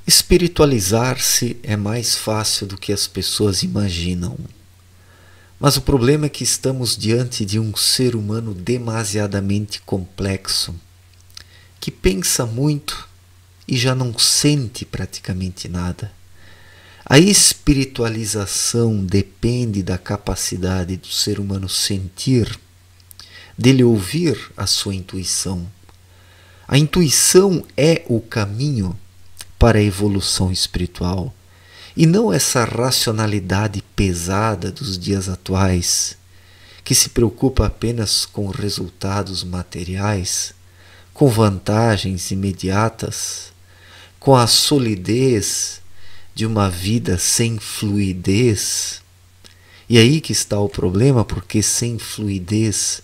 Espiritualizar-se é mais fácil do que as pessoas imaginam. Mas o problema é que estamos diante de um ser humano demasiadamente complexo, que pensa muito e já não sente praticamente nada. A espiritualização depende da capacidade do ser humano sentir, dele ouvir a sua intuição. A intuição é o caminho para a evolução espiritual, e não essa racionalidade pesada dos dias atuais, que se preocupa apenas com resultados materiais, com vantagens imediatas, com a solidez de uma vida sem fluidez. E aí que está o problema, porque sem fluidez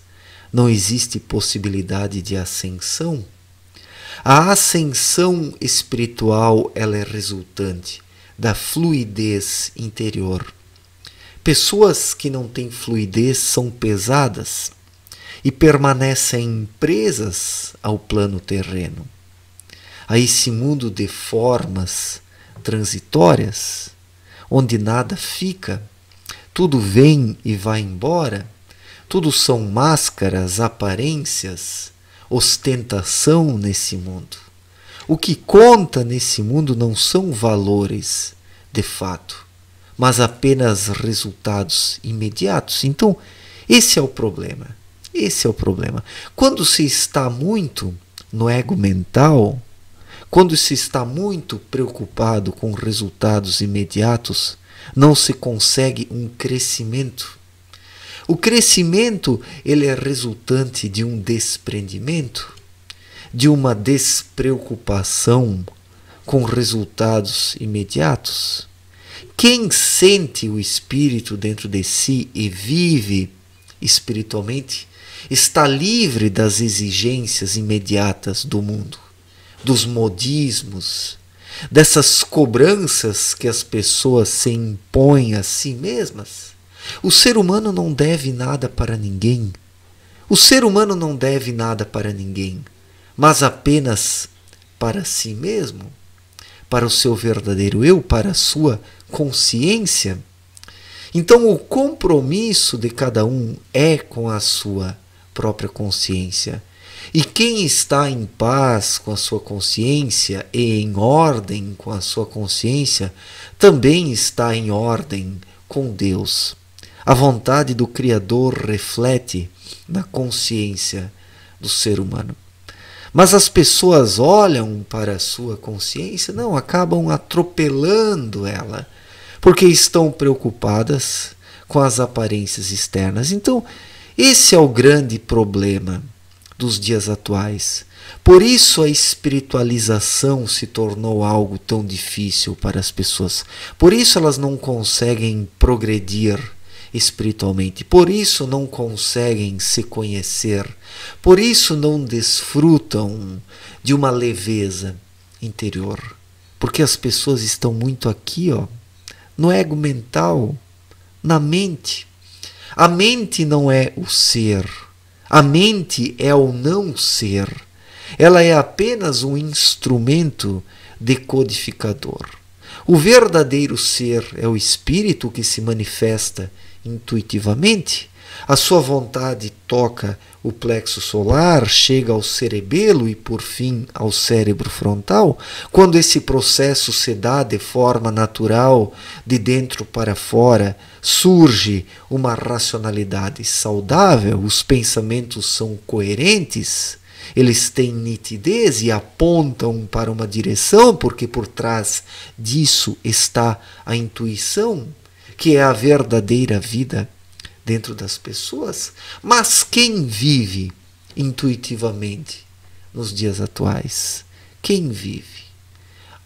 não existe possibilidade de ascensão. A ascensão espiritual, ela é resultante da fluidez interior. Pessoas que não têm fluidez são pesadas e permanecem presas ao plano terreno, a esse mundo de formas transitórias, onde nada fica, tudo vem e vai embora, tudo são máscaras, aparências, ostentação nesse mundo. O que conta nesse mundo não são valores de fato, mas apenas resultados imediatos. Então, esse é o problema. Esse é o problema. Quando se está muito no ego mental, quando se está muito preocupado com resultados imediatos, não se consegue um crescimento. O crescimento, ele é resultante de um desprendimento, de uma despreocupação com resultados imediatos. Quem sente o espírito dentro de si e vive espiritualmente, está livre das exigências imediatas do mundo, dos modismos, dessas cobranças que as pessoas se impõem a si mesmas. O ser humano não deve nada para ninguém. O ser humano não deve nada para ninguém, mas apenas para si mesmo, para o seu verdadeiro eu, para a sua consciência. Então, o compromisso de cada um é com a sua própria consciência. E quem está em paz com a sua consciência e em ordem com a sua consciência, também está em ordem com Deus. A vontade do Criador reflete na consciência do ser humano. Mas as pessoas olham para a sua consciência, não, acabam atropelando ela, porque estão preocupadas com as aparências externas. Então, esse é o grande problema dos dias atuais. Por isso a espiritualização se tornou algo tão difícil para as pessoas. Por isso elas não conseguem progredir espiritualmente. Por isso não conseguem se conhecer. Por isso não desfrutam de uma leveza interior. Porque as pessoas estão muito aqui, no ego mental, na mente. A mente não é o ser. A mente é o não ser. Ela é apenas um instrumento decodificador. O verdadeiro ser é o espírito que se manifesta intuitivamente. A sua vontade toca o plexo solar, chega ao cerebelo e por fim ao cérebro frontal. Quando esse processo se dá de forma natural, de dentro para fora, surge uma racionalidade saudável, os pensamentos são coerentes, eles têm nitidez e apontam para uma direção, porque por trás disso está a intuição, que é a verdadeira vida dentro das pessoas. Mas quem vive intuitivamente nos dias atuais? Quem vive?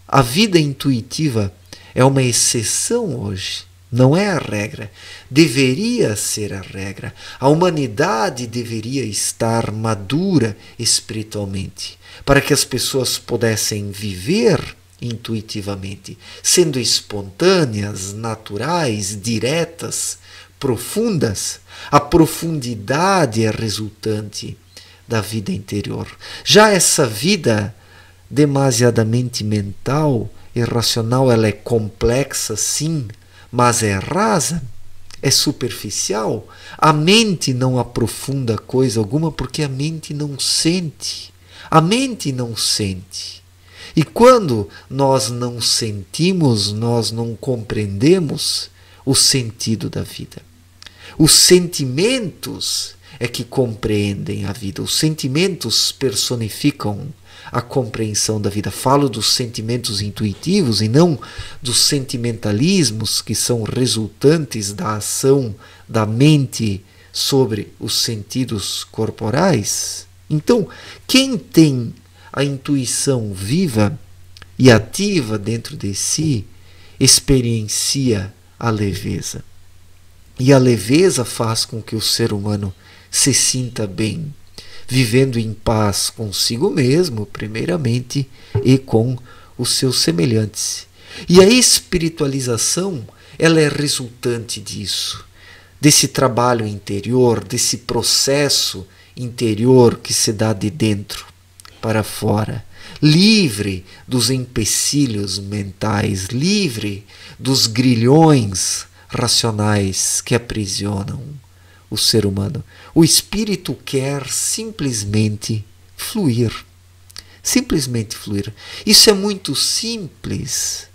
A vida intuitiva é uma exceção hoje, não é a regra. Deveria ser a regra. A humanidade deveria estar madura espiritualmente, para que as pessoas pudessem viver intuitivamente, sendo espontâneas, naturais, diretas, profundas. A profundidade é resultante da vida interior. Já essa vida demasiadamente mental, irracional, ela é complexa, sim, mas é rasa, é superficial. A mente não aprofunda coisa alguma porque a mente não sente. A mente não sente. E quando nós não sentimos, nós não compreendemos o sentido da vida. Os sentimentos é que compreendem a vida. Os sentimentos personificam a compreensão da vida. Falo dos sentimentos intuitivos e não dos sentimentalismos que são resultantes da ação da mente sobre os sentidos corporais. Então, quem tem a intuição viva e ativa dentro de si, experiencia a leveza. E a leveza faz com que o ser humano se sinta bem, vivendo em paz consigo mesmo, primeiramente, e com os seus semelhantes. E a espiritualização, ela é resultante disso, desse trabalho interior, desse processo interior que se dá de dentro para fora, livre dos empecilhos mentais, livre dos grilhões racionais que aprisionam o ser humano. O espírito quer simplesmente fluir. Simplesmente fluir. Isso é muito simples,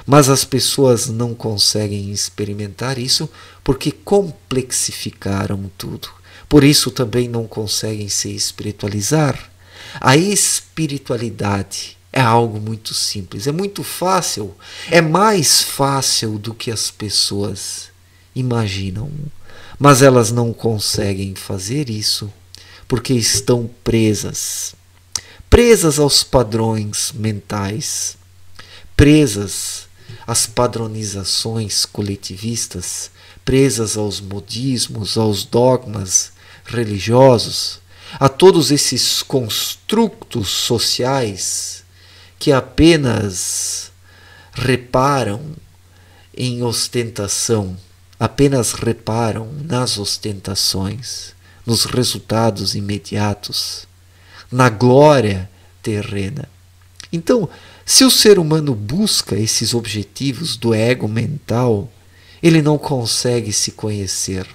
mas as pessoas não conseguem experimentar isso porque complexificaram tudo. Por isso também não conseguem se espiritualizar. A espiritualidade é algo muito simples, é muito fácil, é mais fácil do que as pessoas imaginam. Mas elas não conseguem fazer isso porque estão presas aos padrões mentais, presas às padronizações coletivistas, presas aos modismos, aos dogmas religiosos, a todos esses construtos sociais que apenas reparam em ostentação, apenas reparam nas ostentações, nos resultados imediatos, na glória terrena. Então, se o ser humano busca esses objetivos do ego mental, ele não consegue se conhecer,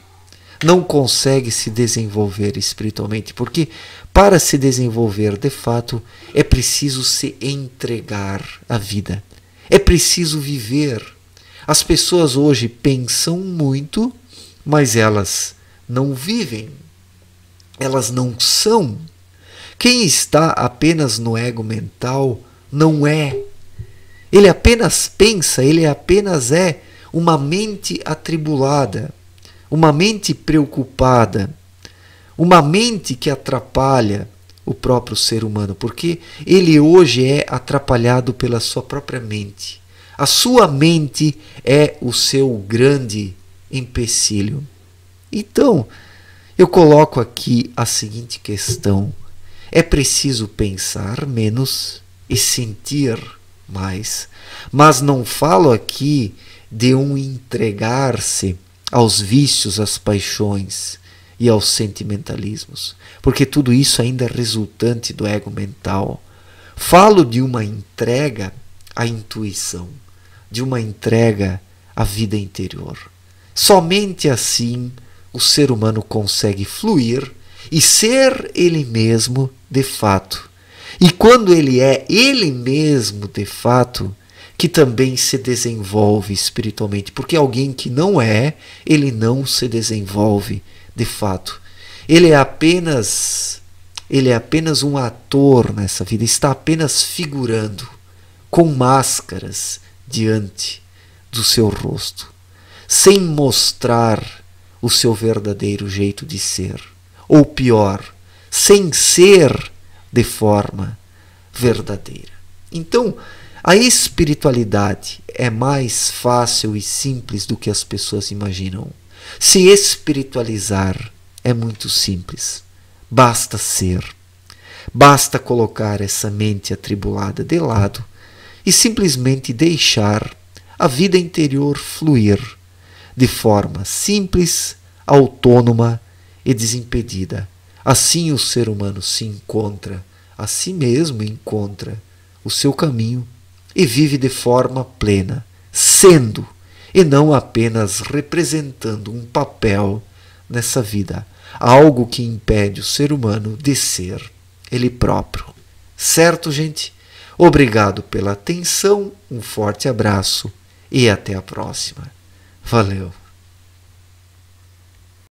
não consegue se desenvolver espiritualmente, porque para se desenvolver de fato é preciso se entregar à vida, é preciso viver. As pessoas hoje pensam muito, mas elas não vivem, elas não são. Quem está apenas no ego mental não é. Ele apenas pensa, ele apenas é uma mente atribulada, uma mente preocupada, uma mente que atrapalha o próprio ser humano, porque ele hoje é atrapalhado pela sua própria mente. A sua mente é o seu grande empecilho. Então, eu coloco aqui a seguinte questão: é preciso pensar menos e sentir mais. Mas não falo aqui de um entregar-se aos vícios, às paixões e aos sentimentalismos, porque tudo isso ainda é resultante do ego mental. Falo de uma entrega à intuição, de uma entrega à vida interior. Somente assim o ser humano consegue fluir e ser ele mesmo de fato. E quando ele é ele mesmo de fato, que também se desenvolve espiritualmente, porque alguém que não é, ele não se desenvolve de fato. Ele é apenas um ator nessa vida, está apenas figurando com máscaras diante do seu rosto, sem mostrar o seu verdadeiro jeito de ser, ou pior, sem ser de forma verdadeira. Então, a espiritualidade é mais fácil e simples do que as pessoas imaginam. Se espiritualizar é muito simples. Basta ser. Basta colocar essa mente atribulada de lado e simplesmente deixar a vida interior fluir de forma simples, autônoma e desimpedida. Assim o ser humano se encontra a si mesmo, encontra o seu caminho e vive de forma plena, sendo e não apenas representando um papel nessa vida, algo que impede o ser humano de ser ele próprio. Certo, gente? Obrigado pela atenção, um forte abraço e até a próxima. Valeu!